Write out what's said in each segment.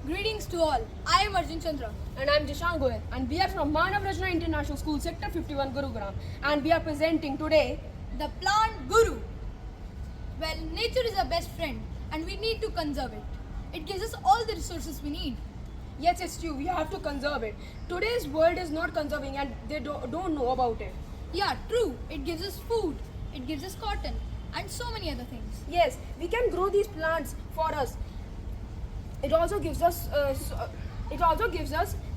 Greetings to all. I am Arjun Chandra. And I am Jishan Goyal, and we are from Manav Rajna International School, Sector 51, Gurugram, and we are presenting today The plant guru. Well, nature is our best friend and we need to conserve it. It gives us all the resources we need. Yes, it's true, we have to conserve it. Today's world is not conserving and they don't know about it. Yeah, true. It gives us food, it gives us cotton, and so many other things. Yes, we can grow these plants for us. It also gives us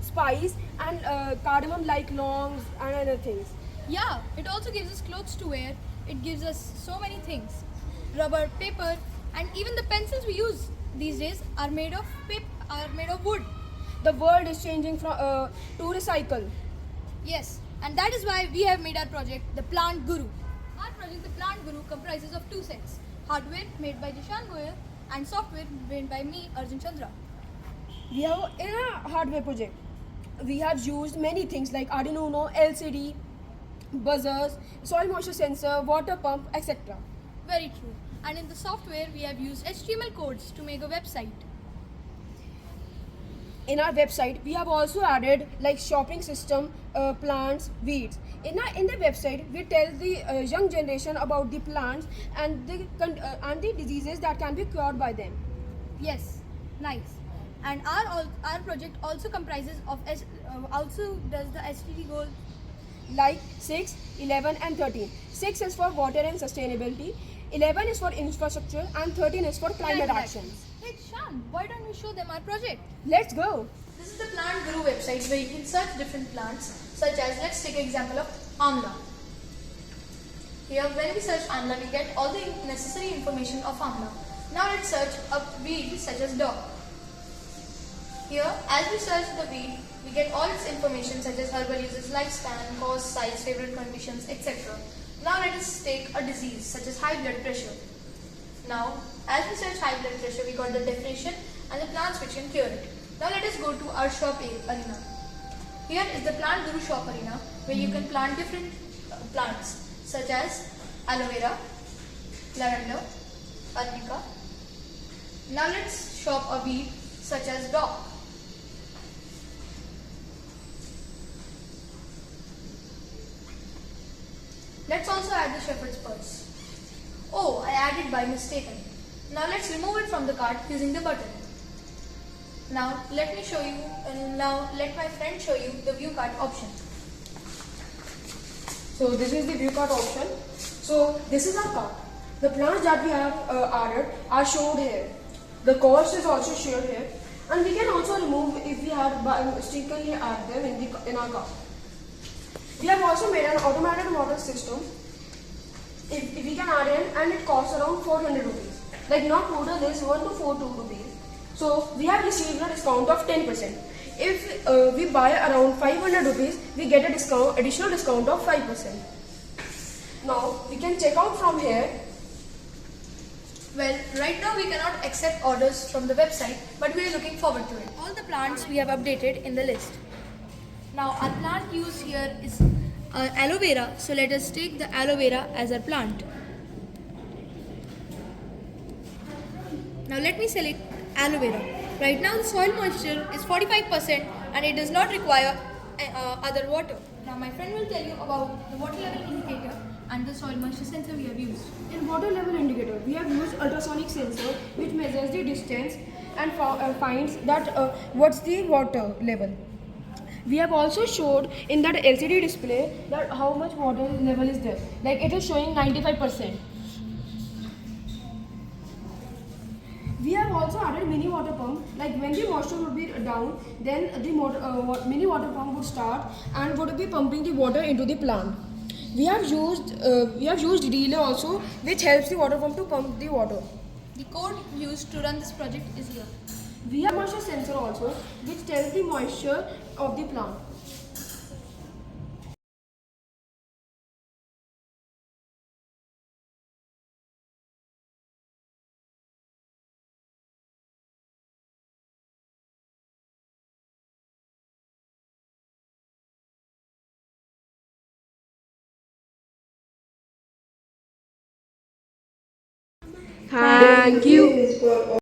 spice and cardamom like longs and other things. Yeah, it also gives us clothes to wear. It gives us so many things. Rubber, paper, and even the pencils we use these days are made of wood. The world is changing to recycle. Yes, and that is why we have made our project, the Plant Guru. Our project, the Plant Guru, comprises of two sets: hardware made by Jishan Goyal and software made by me, Arjun Chandra. We have in a hardware project. We have used many things like Arduino, LCD, buzzers, soil moisture sensor, water pump, etc. Very true. And in the software, we have used HTML codes to make a website. In our website, we have also added like shopping system, plants, weeds. In the website, we tell the young generation about the plants and the diseases that can be cured by them. Yes, nice. And our project also comprises of also does the STD goal Like 6, 11 and 13. 6 is for water and sustainability, 11 is for infrastructure and 13 is for climate actions. Hey Shan, why don't we show them our project? Let's go. This is the Plant Guru website where you can search different plants, such as, let's take an example of amla. Here, when we search amla, we get all the necessary information of amla. Now let's search a weed such as dock. Here, as we search the weed, we get all its information such as herbal uses, lifespan, cause, size, favorite conditions, etc. Now let us take a disease such as high blood pressure. Now, as we search high blood pressure, we got the definition and the plants which can cure it. Now let us go to our shop arena. Here is the Plant Guru shop arena where you can plant different plants such as aloe vera, lavender, arnica. Now let's shop a weed such as dock. Let's also add the shepherd's purse. Oh, I added by mistake. Now let's remove it from the cart using the button. Now let me show you, now let my friend show you the view cart option. So this is the view cart option. So this is our cart. The plants that we have added are shown here. The cost is also shared here, and we can also remove if we have mistakenly add them in our cart. We have also made an automated water system. If we can add in, and it costs around 400 rupees. Like not total is 1242 rupees. So we have received a discount of 10%. If we buy around 500 rupees, we get a additional discount of 5%. Now we can check out from here. Well, right now we cannot accept orders from the website, but we are looking forward to it. All the plants we have updated in the list. Now our plant used here is aloe vera, so let us take the aloe vera as our plant. Now let me select aloe vera. Right now the soil moisture is 45% and it does not require other water. Now my friend will tell you about the water level indicator and the soil moisture sensor we have used. In water level indicator, we have used ultrasonic sensor which measures the distance and finds that what's the water level. We have also showed in that LCD display that how much water level is there. Like it is showing 95%. We have also added mini water pump. Like when the moisture would be down, then the mini water pump would start and would be pumping the water into the plant. We have used relay also, which helps the water pump to pump the water. The code used to run this project is here. We have moisture sensor also, which tells the moisture of the plant. Thank you.